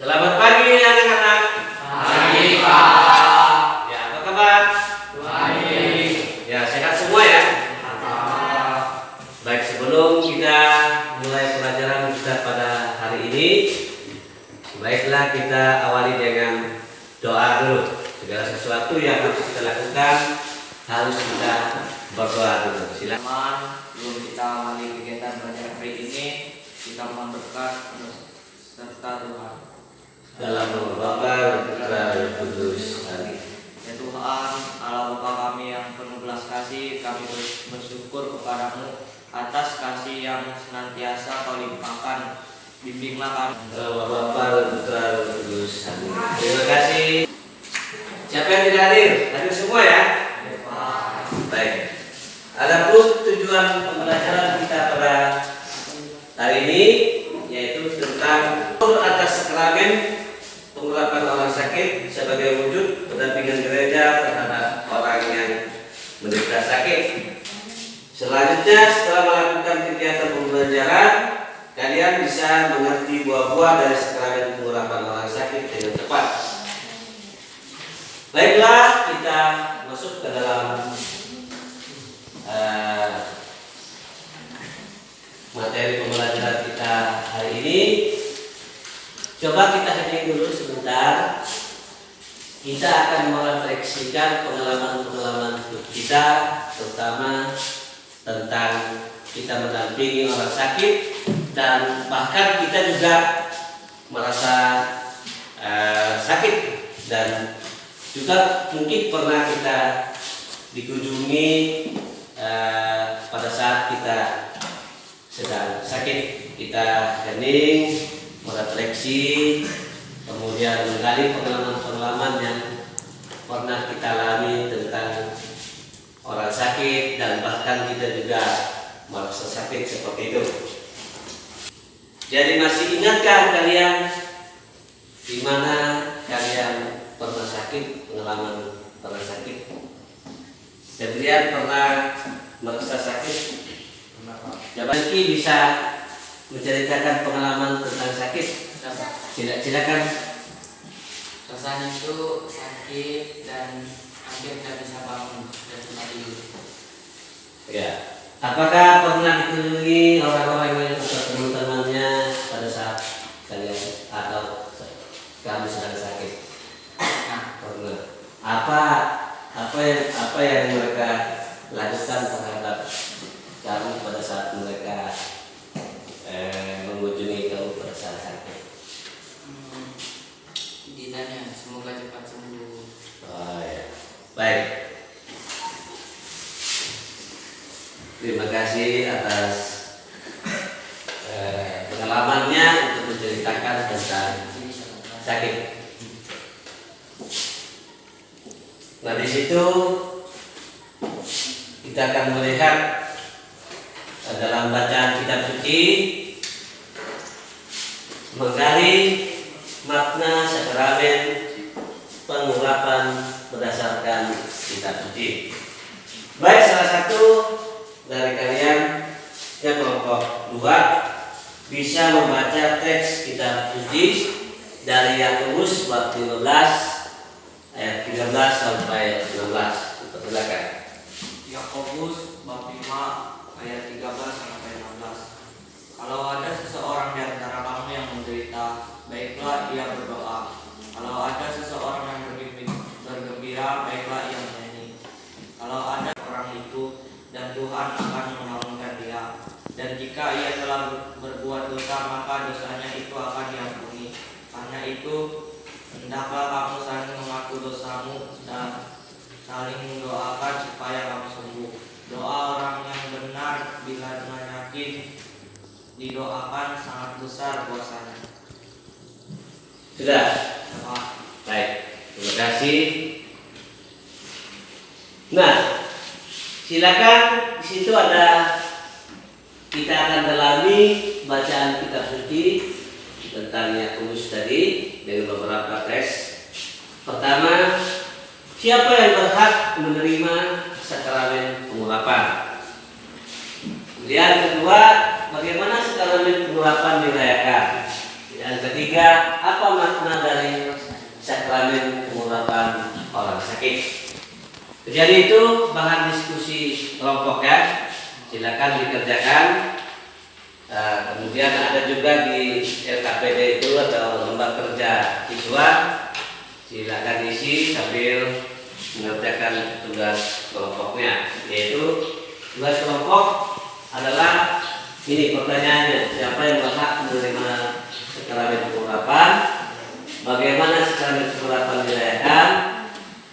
Selamat pagi anak-anak. Pagi, Pak. Ya, apa kabar? Baik. Ya, sehat semua ya. Pak. Baik, sebelum kita mulai pelajaran kita pada hari ini, baiklah kita awali dengan doa dulu. Segala sesuatu yang harus kita lakukan harus kita berdoa dulu. Silakan. Teman, sebelum kita awali kegiatan belajar hari ini, kita mohon berkat serta Tuhan. Dalam nama Bapa dan Putra dan Kudus. Amin. Ya Tuhan, Allah Bapa kami yang penuh belas kasih, kami bersyukur kepadamu atas kasih yang senantiasa Kau limpahkan. Bimbinglah kami. Dalam nama Bapa dan Putra dan Kudus. Amin. Terima kasih. Siapa yang tidak hadir? Hadir semua ya? Ya, Pak. Baik. Adapun tujuan pembelajaran kita pada hari ini yaitu tentang atas sakramen pengurapan orang sakit sebagai wujud pendampingan gereja terhadap orang yang menderita sakit. Selanjutnya, setelah melakukan kegiatan pembelajaran, kalian bisa mengerti buah-buah dari sakramen pengurapan orang sakit dengan tepat. Baiklah, kita masuk ke dalam materi pembelajaran kita hari ini. Coba kita hening dulu sebentar. Kita akan merefleksikan pengalaman-pengalaman hidup kita, terutama tentang kita mendampingi orang sakit dan bahkan kita juga merasa sakit dan juga mungkin pernah kita dikunjungi pada saat kita sedang sakit. Kita hening, merefleksi, kemudian menggali pengalaman-pengalaman yang pernah kita alami tentang orang sakit dan bahkan kita juga merasa sakit seperti itu. Jadi masih ingatkah kalian di mana kalian pernah sakit, pengalaman pernah sakit? Adrian pernah merasa sakit? Jabanki bisa menceritakan pengalaman tentang sakit. Silakan. Rasanya itu sakit dan hampir tidak bisa bangun dan cuma tidur. Ya. Apakah pernah dikunjungi orang-orang yang atau teman-temannya pada saat kalian atau kamu sedang sakit? Nah, Pernah. Apa yang mereka lakukan terhadap kamu pada saat mereka mengunjungi kamu pada saat sakit? ditanya semoga cepat sembuh. Oh ya. Baik. Terima kasih atas pengalamannya untuk menceritakan tentang sakit. Nah, di situ kita akan melihat dalam bacaan kitab suci menggali makna sakramen pengurapan berdasarkan kitab suci. Baik, salah satu dari kalian yang kelompok 2 bisa membaca teks kitab suci dari Yakobus bab 15 ayat 13 sampai 16. Silakan. Yakobus bab 5 ayat 13 sampai 16. Kalau ada seseorang di antara kamu yang menderita, baiklah ia berdoa. Kalau ada seseorang yang bergembira, baiklah ia menyanyi. Kalau ada orang itu dan Tuhan akan membangunkan dia. Dan jika ia telah berbuat dosa, maka dosanya itu akan diampuni. Karena itu, hendaklah kamu saling mengaku dosamu dan saling mendoakan supaya kamu sembuh. Doa orang yang benar bila dengan yakin didoakan sangat besar kuasanya. Sudah. Pak. Baik, terima kasih. Nah, silakan, di situ ada, kita akan dalami bacaan kitab suci tentang Yakobus tadi dengan beberapa teks. Pertama, siapa yang berhak menerima sakramen pengurapan? Kemudian kedua, bagaimana sakramen pengurapan dirayakan? Ya. Yang ketiga, apa makna dari sakramen pengurapan orang sakit? Jadi itu bahan diskusi kelompok ya. Silakan dikerjakan. Kemudian ada juga di LKPD itu atau lembar kerja siswa. Silakan isi sambil mengerjakan tugas kelompoknya. Yaitu tugas kelompok adalah ini pertanyaannya, siapa yang berhak menerima sakramen pengurapan? Bagaimana sakramen pengurapan dirayakan?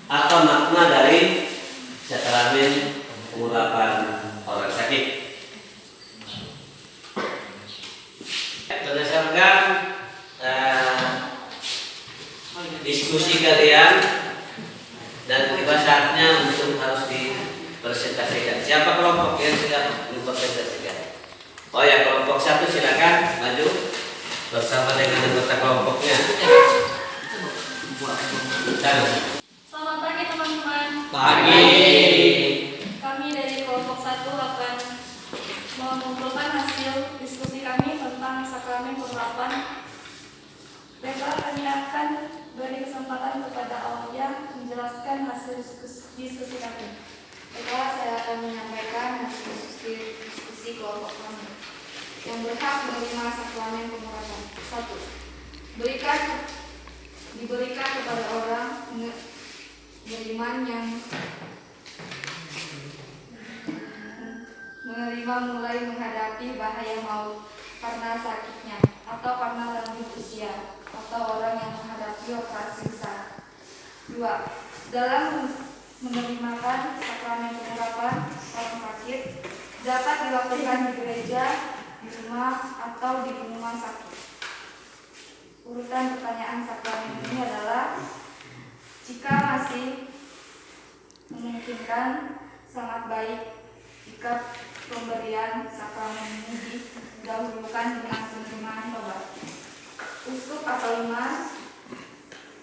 Apa makna dari sakramen pengurapan orang sakit? Berdasarkan diskusi kalian dan tiba saatnya untuk harus dipresentasikan. Siapa kelompok yang sudah dipresentasikan? Oh ya, kelompok 1 silakan maju bersama dengan anggota kelompoknya. Selamat pagi teman-teman. Pagi. Kami dari kelompok 1 akan mengumpulkan hasil diskusi kami tentang sakramen pengurapan. Baiklah, kami akan beri kesempatan kepada Aulia menjelaskan hasil diskusi kami. Baiklah, saya akan menyampaikan hasil diskusi kelompok kami. Yang berhak menerima sakramen pengurapan. 1. Diberikan kepada orang beriman yang menerima mulai menghadapi bahaya maut karena sakitnya atau karena lanjut usia atau orang yang menghadapi operasi besar. 2. Dalam menerimakan sakramen pengurapan orang sakit dapat dilakukan di gereja, di rumah, atau di rumah sakit. Urutan pertanyaan sakramen ini adalah jika masih memungkinkan, sangat baik jika pemberian sakramen ini didahulukan dengan penerimaan tobat. Uskup atau imam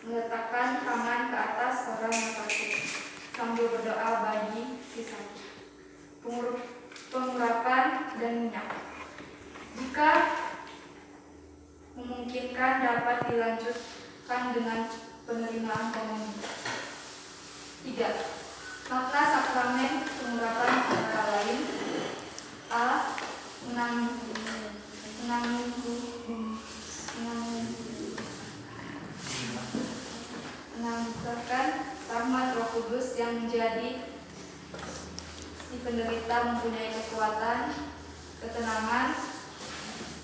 meletakkan tangan ke atas orang yang sakit sambil berdoa bagi si sakit. Pengurapan dan minyak. Jika memungkinkan dapat dilanjutkan dengan penerimaan komunion. 3. Makna sakramen pengurapan antara lain: A. Menanggungkan rahmat Roh Kudus yang menjadi si penderita mempunyai kekuatan, ketenangan,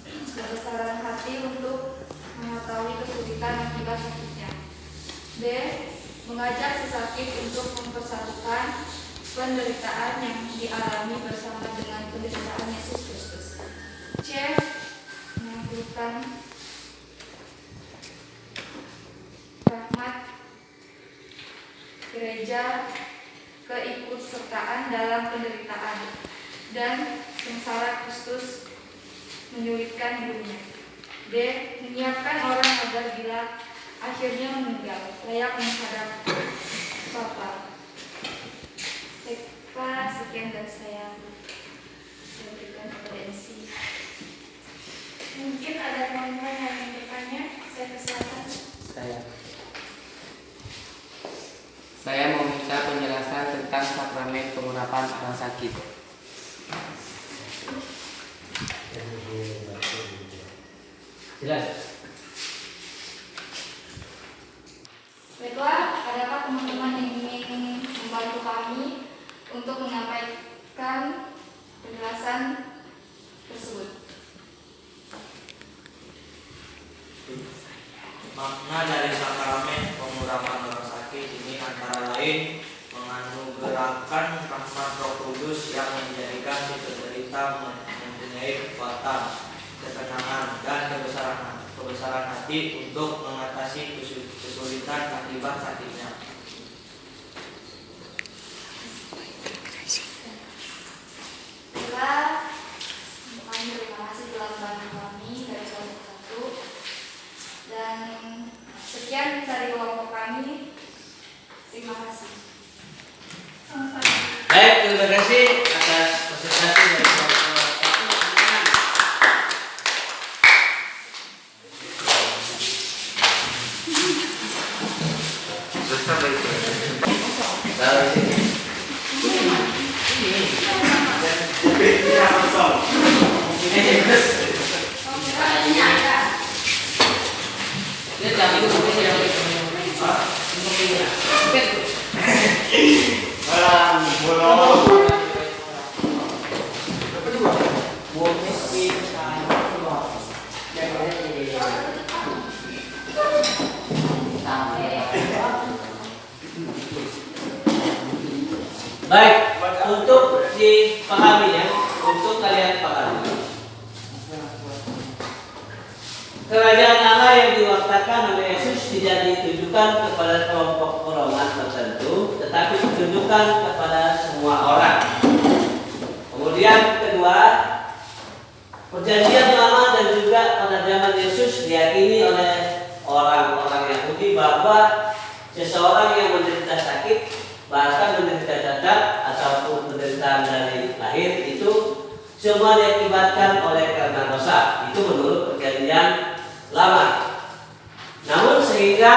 kebesaran hati untuk mengetahui kesulitan akibat sakitnya. B. Mengajak si sakit untuk mempersatukan penderitaan yang dialami bersama dengan penderitaan Yesus Kristus. C. Menunjukkan rahmat gereja, keikutsertaan dalam penderitaan dan sengsara Kristus menyulitkan dirinya. D. Menyiapkan orang agar bila akhirnya meninggal layak menghadap Bapa. Baiklah, sekian dari saya berikan kepada MC. Mungkin ada teman-teman yang ingin bertanya, saya persilakan. Saya mau minta penjelasan tentang sakramen pengurapan orang sakit. Silakan. Baiklah, adakah teman-teman yang ingin membantu kami untuk menyampaikan penjelasan tersebut? Makna dari sakramen pengurapan orang sakit ini antara lain menganugerahkan rahmat Roh Kudus yang menjadikan si penderita mempunyai kekuatan, ketenangan, dan kebesaran hati untuk mengatasi kesulitan akibat sakitnya. Baiklah, kami terima kasih telah membantu kami dari kelompok 1. Dan sekian dari kelompok kami. Terima kasih. Baik, terima kasih atas presentasi dari kelompok 1. Baik, untuk dipahami ya, untuk kalian pahami. Kerajaan Allah yang diwaktakan oleh Yesus tidak ditujukan kepada kelompok golongan tertentu, tetapi ditujukan kepada semua orang. Kemudian kedua, Perjanjian Lama dan juga pada zaman Yesus diyakini oleh orang-orang Yahudi bahwa seseorang yang menderita sakit, bahkan menderita cacat ataupun penderitaan dari lahir itu semua diakibatkan oleh karena dosa. Itu menurut Perjanjian Lama. Namun sehingga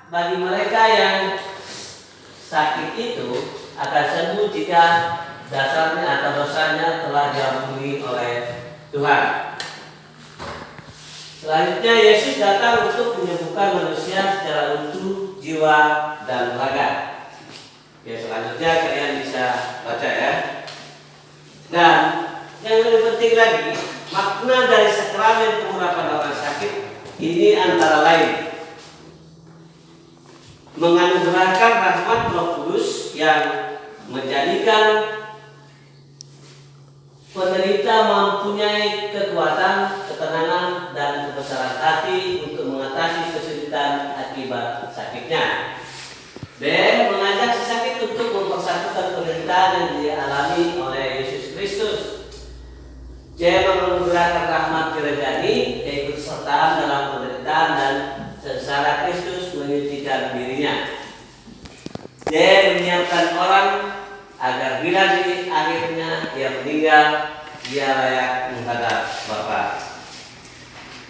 bagi mereka yang sakit itu akan sembuh jika dasarnya atau dosanya telah diampuni oleh Tuhan. Selanjutnya Yesus datang untuk menyembuhkan manusia secara utuh, jiwa dan raga. Ya, selanjutnya kalian bisa baca ya. Dan yang lebih penting lagi, makna dari sakramen pengurapan orang sakit ini antara lain menganugerahkan rahmat Roh Kudus yang menjadikan penderita mempunyai kekuatan, ketenangan, dan kebesaran hati untuk mengatasi kesulitan akibat sakitnya. Dan mengajak si sakit untuk mempersatukan penderitaan yang dialami oleh Yesus Kristus. C. Menganugerahkan rahmat kirajani, yaitu kesertaan dalam penderitaan dan sengsara Kristus menyucikan dirinya. D. Menyiapkan orang agar bila di akhirnya ia meninggal, dia layak menghadap Bapa.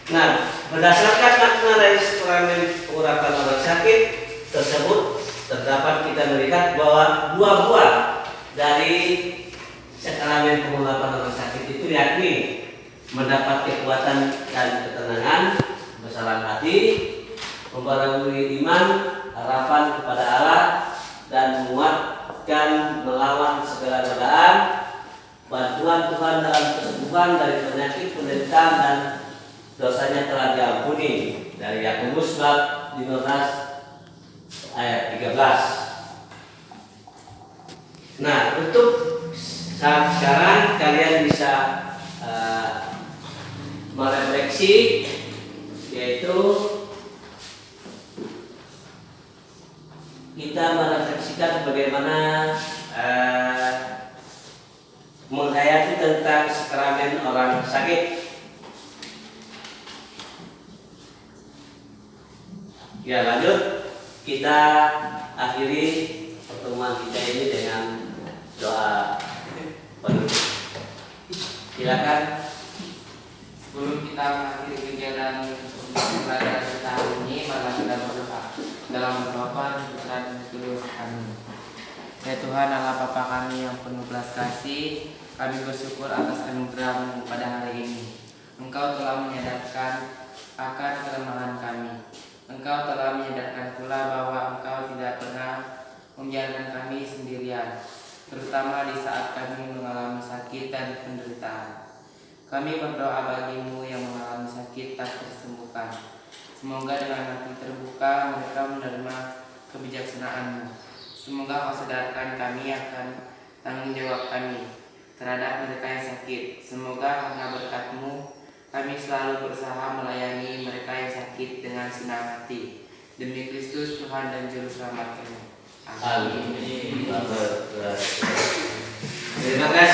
Nah, berdasarkan makna dari sakramen pengurapan orang sakit tersebut, terdapat kita melihat bahwa dua buah dari sakramen pengurapan orang sakit itu yakni mendapat kekuatan dan ketenangan, kebesaran hati, memperoleh iman, harapan kepada Allah, dan menguatkan melawan segala godaan, bantuan Tuhan dalam kesembuhan dari penyakit, penderitaan, dan dosanya telah diampuni. Dari Yakobus bab 15 ayat 13. Nah, untuk saat sekarang kalian bisa merefleksi, yaitu kita merefleksikan bagaimana menghayati tentang sakramen orang sakit. Ya, lanjut kita akhiri pertemuan kita ini dengan doa penutup. Silakan. Sebelum kita mengakhiri kegiatan pembelajaran kita hari ini, mari kita berdoa. Dalam berdoa Putra Kudus, amin. Ya Tuhan Allah Bapa kami yang penuh belas kasih, kami bersyukur atas anugerah-Mu pada hari ini. Engkau telah menyadarkan akan kelemahan kami. Engkau telah menyadarkan pula bahwa Engkau tidak pernah membiarkan kami sendirian, terutama di saat kami mengalami sakit dan penderitaan. Kami berdoa bagi-Mu yang mengalami sakit tak tersembuhkan. Semoga dengan hati terbuka mereka menerima kebijaksanaan-Mu. Semoga Kau sadarkan kami akan tanggung jawab kami terhadap mereka yang sakit. Semoga karena berkat-Mu kami selalu berusaha melayani mereka yang sakit dengan senang hati. Demi Kristus Tuhan dan Juru Selamat kami. Amin. Terima kasih.